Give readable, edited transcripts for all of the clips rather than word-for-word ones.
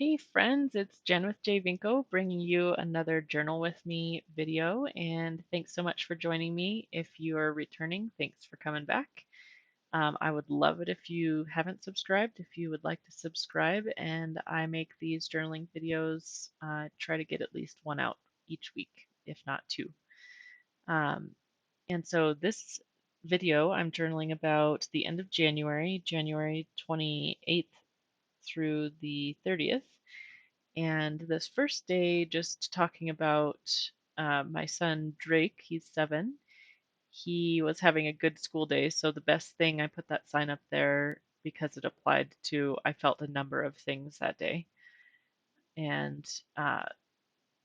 Hey friends, it's Jen with J Vinco bringing you another Journal with Me video, and thanks so much for joining me. If you are returning, thanks for coming back. I would love it if you haven't subscribed, if you would like to subscribe, and I make these journaling videos, try to get at least one out each week, if not two. Um, and so this video, I'm journaling about the end of January, January 28th through the 30th. And this first day, just talking about my son Drake, he's 7. He was having a good school day, so the best thing, I put that sign up there because it applied to, I felt a number of things that day. And uh,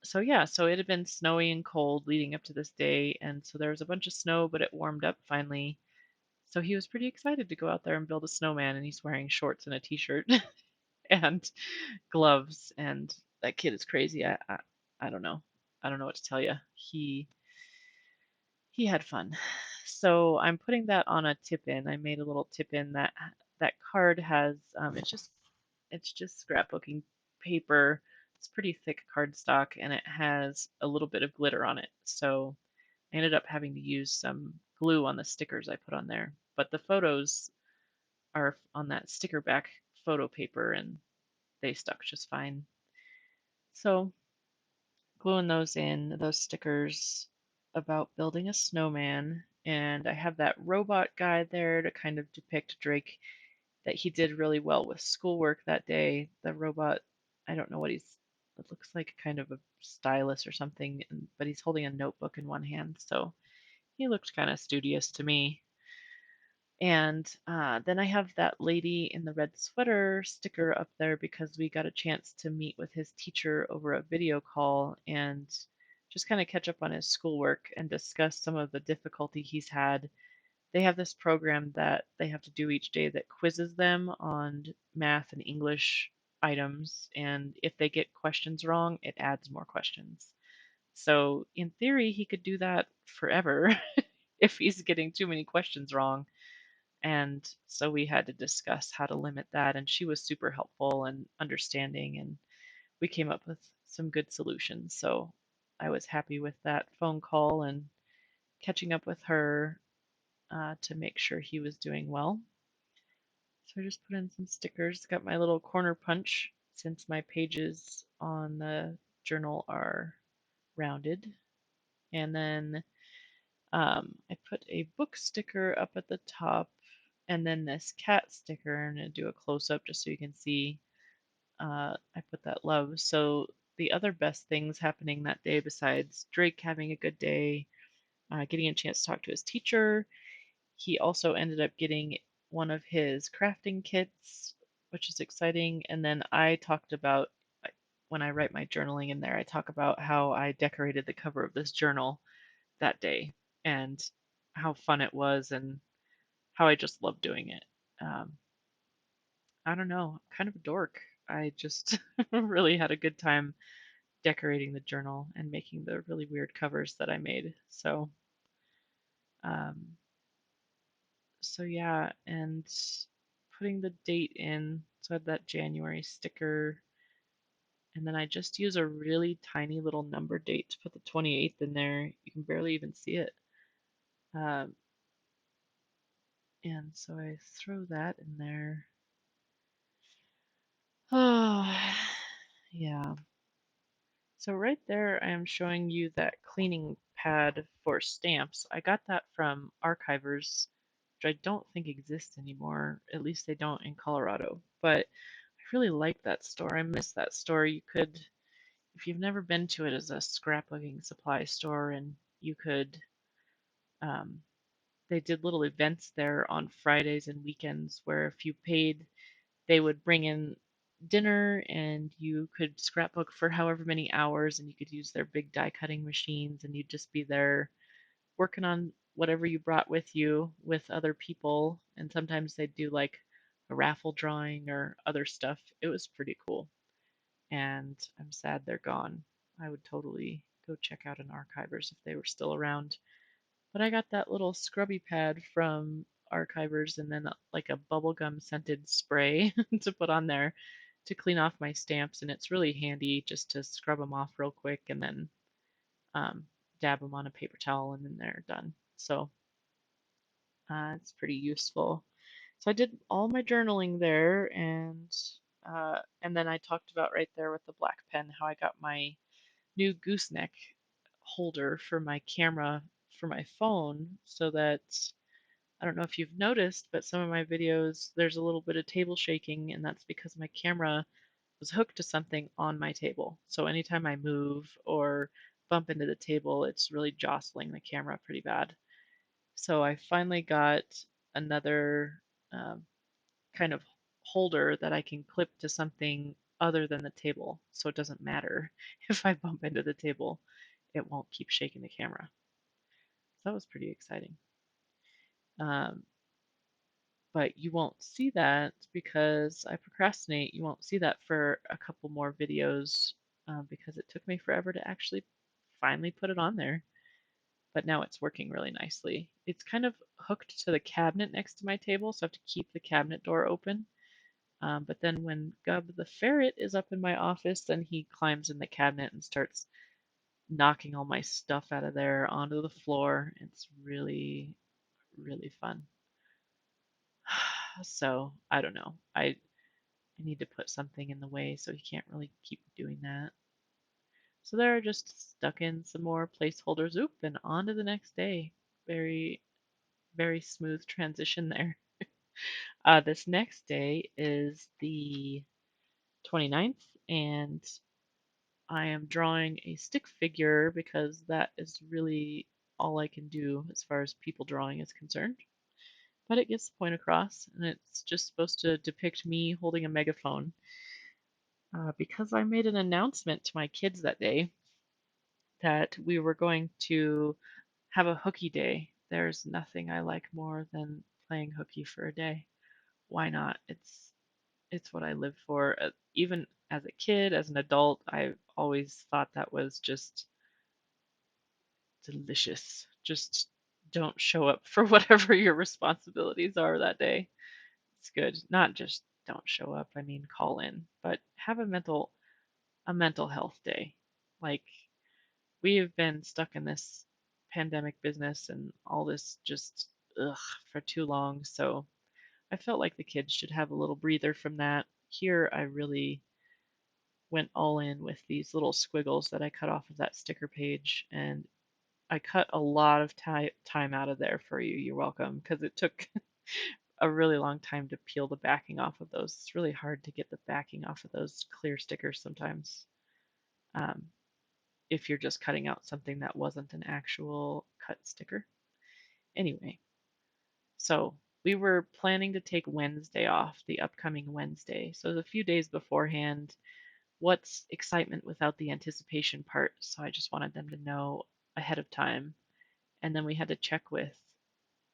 so, yeah, so it had been snowy and cold leading up to this day. And so there was a bunch of snow, but it warmed up finally. So he was pretty excited to go out there and build a snowman, and he's wearing shorts and a t-shirt and gloves, and that kid is crazy. I don't know. I don't know what to tell you. He had fun. So I'm putting that on a tip in. I made a little tip in that card has it's just scrapbooking paper. It's pretty thick cardstock and it has a little bit of glitter on it. So I ended up having to use some glue on the stickers I put on there. But the photos are on that sticker back photo paper and they stuck just fine. So gluing those in, those stickers about building a snowman. And I have that robot guy there to kind of depict Drake, that he did really well with schoolwork that day. The robot, I don't know what it looks like kind of a stylus or something, but he's holding a notebook in one hand. So he looked kind of studious to me. And then I have that lady in the red sweater sticker up there because we got a chance to meet with his teacher over a video call and just kind of catch up on his schoolwork and discuss some of the difficulty he's had. They have this program that they have to do each day that quizzes them on math and English items, and if they get questions wrong, it adds more questions. So, in theory, he could do that forever if he's getting too many questions wrong. And so we had to discuss how to limit that, and she was super helpful and understanding, and we came up with some good solutions. So I was happy with that phone call and catching up with her to make sure he was doing well. So I just put in some stickers, got my little corner punch since my pages on the journal are rounded. And then I put a book sticker up at the top and then this cat sticker. I'm going to do a close up just so you can see. I put that love. So the other best things happening that day, besides Drake having a good day, getting a chance to talk to his teacher, he also ended up getting one of his crafting kits, which is exciting. And then I talked about, when I write my journaling in there, I talk about how I decorated the cover of this journal that day and how fun it was and how I just love doing it. Um, I don't know, I'm kind of a dork. I just really had a good time decorating the journal and making the really weird covers that I made. Um, so yeah, and putting the date in. So I had that January sticker, and then I just use a really tiny little number date to put the 28th in there. You can barely even see it. Um, and so I throw that in there. Oh, yeah. So right there, I am showing you that cleaning pad for stamps. I got that from Archivers, which I don't think exists anymore. At least they don't in Colorado. But I really like that store. I miss that store. You could, if you've never been to it, as a scrapbooking supply store, and you could, um, they did little events there on Fridays and weekends where if you paid, they would bring in dinner and you could scrapbook for however many hours and you could use their big die cutting machines and you'd just be there working on whatever you brought with you with other people, and sometimes they'd do like a raffle drawing or other stuff. It was pretty cool, and I'm sad they're gone. I would totally go check out an Archivers if they were still around. But I got that little scrubby pad from Archivers and then like a bubblegum scented spray to put on there. to clean off my stamps, and it's really handy just to scrub them off real quick and then um, dab them on a paper towel, and then they're done. So it's pretty useful. So I did all my journaling there, and then I talked about right there with the black pen how I got my new gooseneck holder for my camera for my phone, so that I don't know if you've noticed, but some of my videos there's a little bit of table shaking, and that's because my camera was hooked to something on my table. So anytime I move or bump into the table, it's really jostling the camera pretty bad. So I finally got another um, kind of holder that I can clip to something other than the table. So it doesn't matter if I bump into the table, it won't keep shaking the camera. So that was pretty exciting. Um, but you won't see that because I procrastinate. You won't see that for a couple more videos because it took me forever to actually finally put it on there. But now it's working really nicely. It's kind of hooked to the cabinet next to my table, so I have to keep the cabinet door open. But then when Gub the ferret is up in my office, then he climbs in the cabinet and starts knocking all my stuff out of there onto the floor. It's really, really fun. So I don't know. I need to put something in the way so he can't really keep doing that. So there are just stuck in some more placeholders. Oop, and on to the next day. Very, very smooth transition there. This next day is the 29th, and I am drawing a stick figure because that is really all I can do as far as people drawing is concerned. But it gets the point across, and it's just supposed to depict me holding a megaphone. Because I made an announcement to my kids that day that we were going to have a hooky day. There's nothing I like more than playing hooky for a day. Why not? It's what I live for. Even as a kid, as an adult, I've always thought that was just delicious. Just don't show up for whatever your responsibilities are that day. It's good. Not just don't show up, I mean call in, but have a mental health day. Like we have been stuck in this pandemic business and all this just ugh for too long, so I felt like the kids should have a little breather from that. Here I really went all in with these little squiggles that I cut off of that sticker page, and I cut a lot of time out of there for you. You're welcome, because it took a really long time to peel the backing off of those. It's really hard to get the backing off of those clear stickers sometimes. Um, if you're just cutting out something that wasn't an actual cut sticker. Anyway, so we were planning to take Wednesday off, the upcoming Wednesday. So a few days beforehand, what's excitement without the anticipation part? So I just wanted them to know ahead of time. And then we had to check with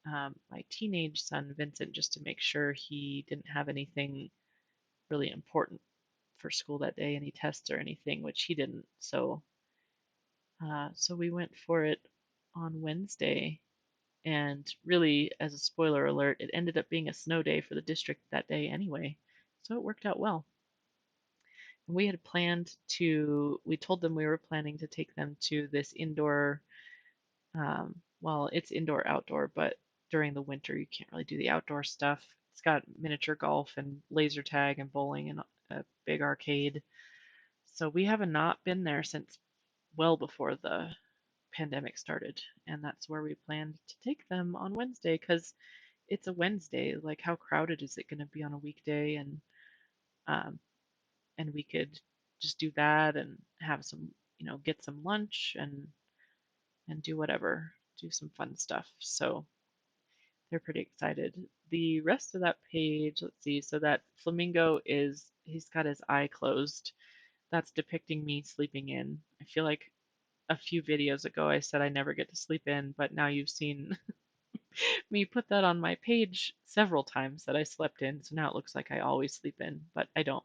my teenage son, Vincent, just to make sure he didn't have anything really important for school that day, any tests or anything, which he didn't. So we went for it on Wednesday. And really, as a spoiler alert, it ended up being a snow day for the district that day anyway. So it worked out well. And we told them we were planning to take them to this indoor, well, it's indoor outdoor, but during the winter you can't really do the outdoor stuff. It's got miniature golf and laser tag and bowling and a big arcade. So we have not been there since well before the pandemic started, and that's where we planned to take them on Wednesday because it's a Wednesday. Like, how crowded is it going to be on a weekday? Um, and we could just do that and have some, get some lunch and do whatever, do some fun stuff. So they're pretty excited. The rest of that page, let's see. So that flamingo he's got his eye closed. That's depicting me sleeping in. I feel like a few videos ago I said I never get to sleep in, but now you've seen me put that on my page several times that I slept in. So now it looks like I always sleep in, but I don't.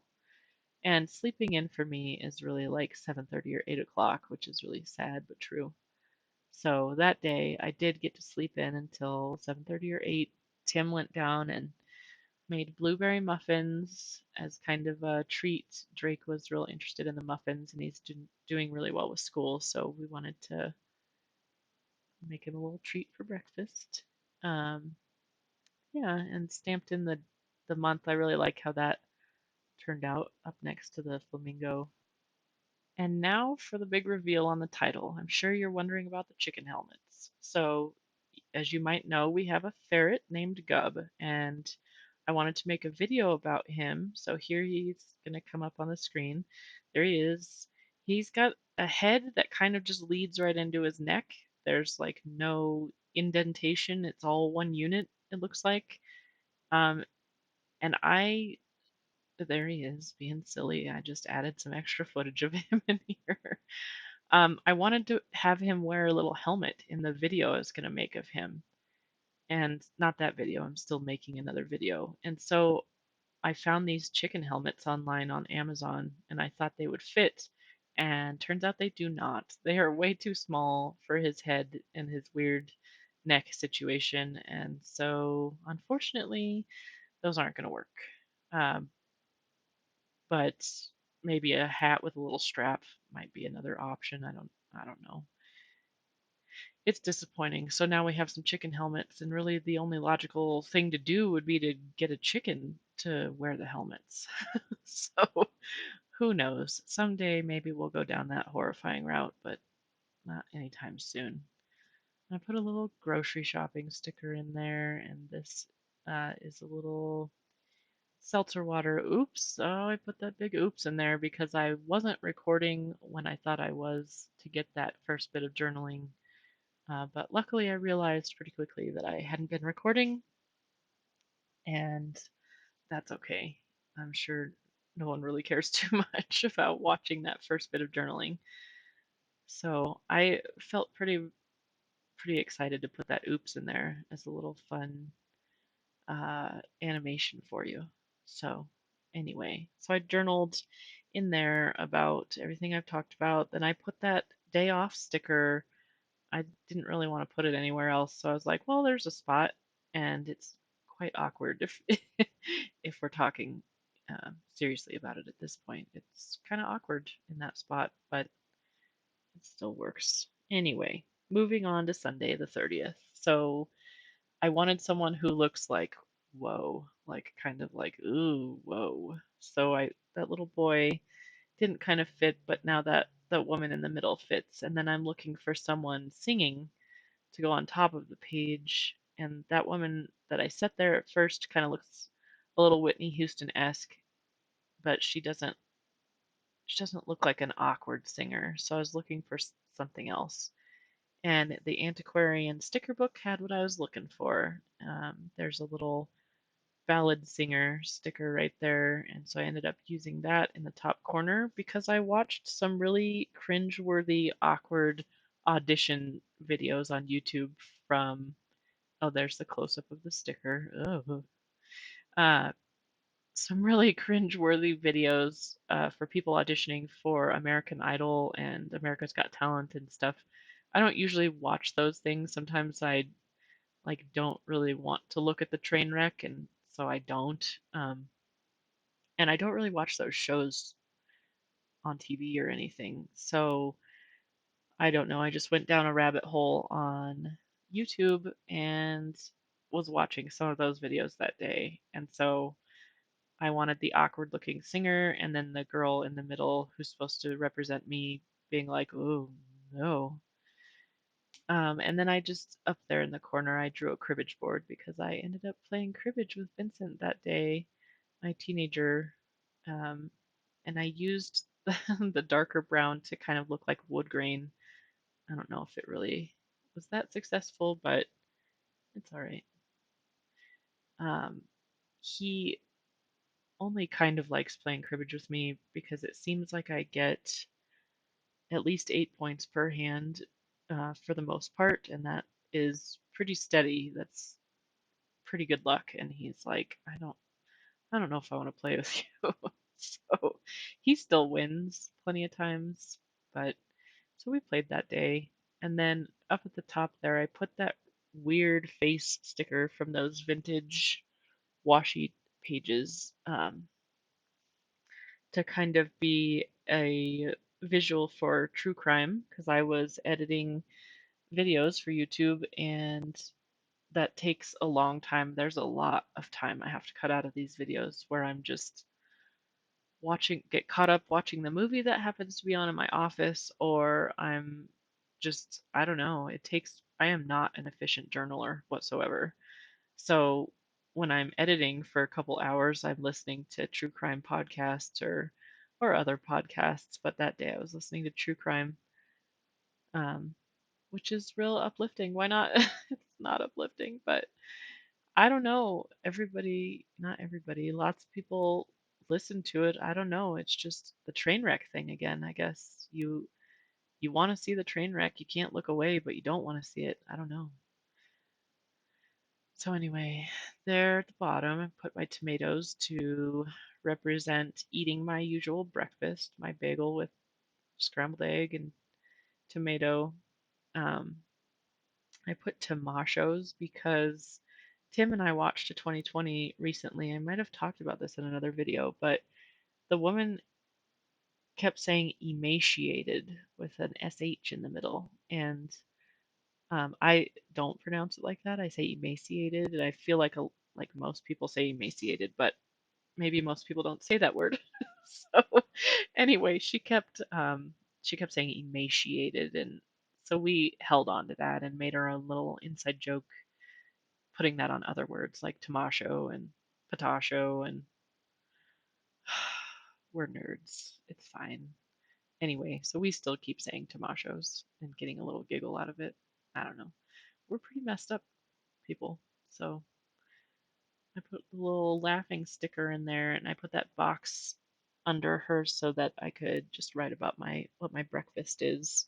And sleeping in for me is really like 7:30 or 8 o'clock, which is really sad but true. So that day I did get to sleep in until 7:30 or 8. Tim went down and Made blueberry muffins as kind of a treat. Drake was real interested in the muffins and he's doing really well with school, so we wanted to make him a little treat for breakfast. Um, yeah, and stamped in the month. I really like how that turned out up next to the flamingo. And now for the big reveal on the title. I'm sure you're wondering about the chicken helmets. So, as you might know, we have a ferret named Gub, and I wanted to make a video about him. So here he's going to come up on the screen. There he is. He's got a head that kind of just leads right into his neck. There's like no indentation. It's all one unit, it looks like. Um, and there he is being silly. I just added some extra footage of him in here. I wanted to have him wear a little helmet in the video I was going to make of him. And not that video, I'm still making another video. And so I found these chicken helmets online on Amazon and I thought they would fit. And turns out they do not. They are way too small for his head and his weird neck situation. And so unfortunately, those aren't going to work. Um, but maybe a hat with a little strap might be another option. I don't know. It's disappointing. So now we have some chicken helmets, and really the only logical thing to do would be to get a chicken to wear the helmets. So who knows? Someday maybe we'll go down that horrifying route, but not anytime soon. I put a little grocery shopping sticker in there, and this is a little seltzer water. Oops. Oh, I put that big oops in there because I wasn't recording when I thought I was to get that first bit of journaling. But luckily, I realized pretty quickly that I hadn't been recording, and that's okay. I'm sure no one really cares too much about watching that first bit of journaling. So I felt pretty excited to put that oops in there as a little fun animation for you. So anyway, so I journaled in there about everything I've talked about. Then I put that day off sticker. I didn't really want to put it anywhere else, so I was like, well, there's a spot, and it's quite awkward if if we're talking seriously about it at this point. It's kind of awkward in that spot, but it still works. Anyway, moving on to Sunday the 30th. So I wanted someone who looks like whoa, like kind of like ooh, whoa. So I that little boy didn't kind of fit, but now that the woman in the middle fits. And then I'm looking for someone singing to go on top of the page. And that woman that I set there at first kind of looks a little Whitney Houston-esque, but she doesn't look like an awkward singer. So I was looking for something else. And the antiquarian sticker book had what I was looking for. There's a little ballad singer sticker right there, and so I ended up using that in the top corner because I watched some really cringeworthy, awkward audition videos on YouTube from. Oh, there's the close up of the sticker. Oh, uh, some really cringeworthy videos for people auditioning for American Idol and America's Got Talent and stuff. I don't usually watch those things. Sometimes I like don't really want to look at the train wreck, and so I don't. And I don't really watch those shows on TV or anything. So I don't know. I just went down a rabbit hole on YouTube and was watching some of those videos that day. And so I wanted the awkward looking singer and then the girl in the middle who's supposed to represent me being like, oh no. And then I just up there in the corner, I drew a cribbage board because I ended up playing cribbage with Vincent that day, my teenager. Um, and I used the darker brown to kind of look like wood grain. I don't know if it really was that successful, but it's all right. Um, he only kind of likes playing cribbage with me because it seems like I get at least 8 points per hand for the most part, and that is pretty steady. That's pretty good luck. And he's like, I don't know if I want to play with you. So he still wins plenty of times, but so we played that day. And then up at the top there, I put that weird face sticker from those vintage washi pages to kind of be a visual for true crime because I was editing videos for YouTube and that takes a long time. There's a lot of time I have to cut out of these videos where I'm just get caught up watching the movie that happens to be on in my office, or I'm just, I don't know, I am not an efficient journaler whatsoever. So when I'm editing for a couple hours, I'm listening to true crime podcasts or other podcasts. But that day I was listening to true crime, um, which is real uplifting. Why not? It's not uplifting, but I don't know. Not everybody, lots of people listen to it. I don't know. It's just the train wreck thing again, I guess. You want to see the train wreck. You can't look away, but you don't want to see it. I don't know. So anyway, there at the bottom, I put my tomatoes to represent eating my usual breakfast, my bagel with scrambled egg and tomato. Um, I put tomatoes because Tim and I watched a 2020 recently. I might have talked about this in another video, but the woman kept saying emaciated with an SH in the middle. And I don't pronounce it like that. I say emaciated, and I feel like most people say emaciated, but maybe most people don't say that word. So anyway, she kept saying emaciated, and so we held on to that and made our own little inside joke, putting that on other words like tomato and patacho, and we're nerds. It's fine. Anyway, so we still keep saying tomatoes and getting a little giggle out of it. I don't know. We're pretty messed up people. So I put a little laughing sticker in there and I put that box under her so that I could just write about my what my breakfast is.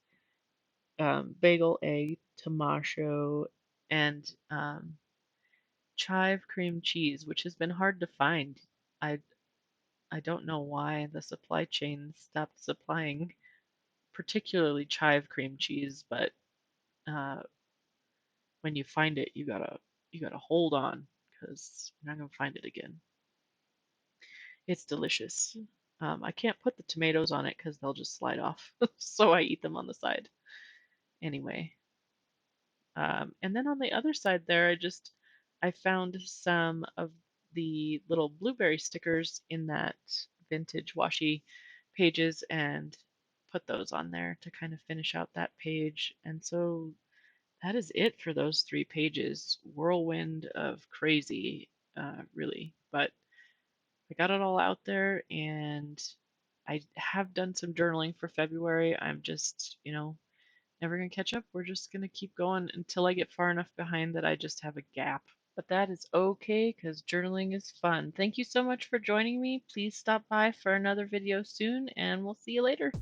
Bagel, egg, tomato, and chive cream cheese, which has been hard to find. I I don't know why the supply chain stopped supplying, particularly chive cream cheese, but uh, when you find it, you gotta hold on because you're not gonna find it again. It's delicious. I can't put the tomatoes on it because they'll just slide off, so I eat them on the side. Anyway, and then on the other side there, I found some of the little blueberry stickers in that vintage washi pages and put those on there to kind of finish out that page. And so that is it for those 3 pages. Whirlwind of crazy, really. But I got it all out there and I have done some journaling for February. I'm just, never going to catch up. We're just going to keep going until I get far enough behind that I just have a gap. But that is okay because journaling is fun. Thank you so much for joining me. Please stop by for another video soon and we'll see you later.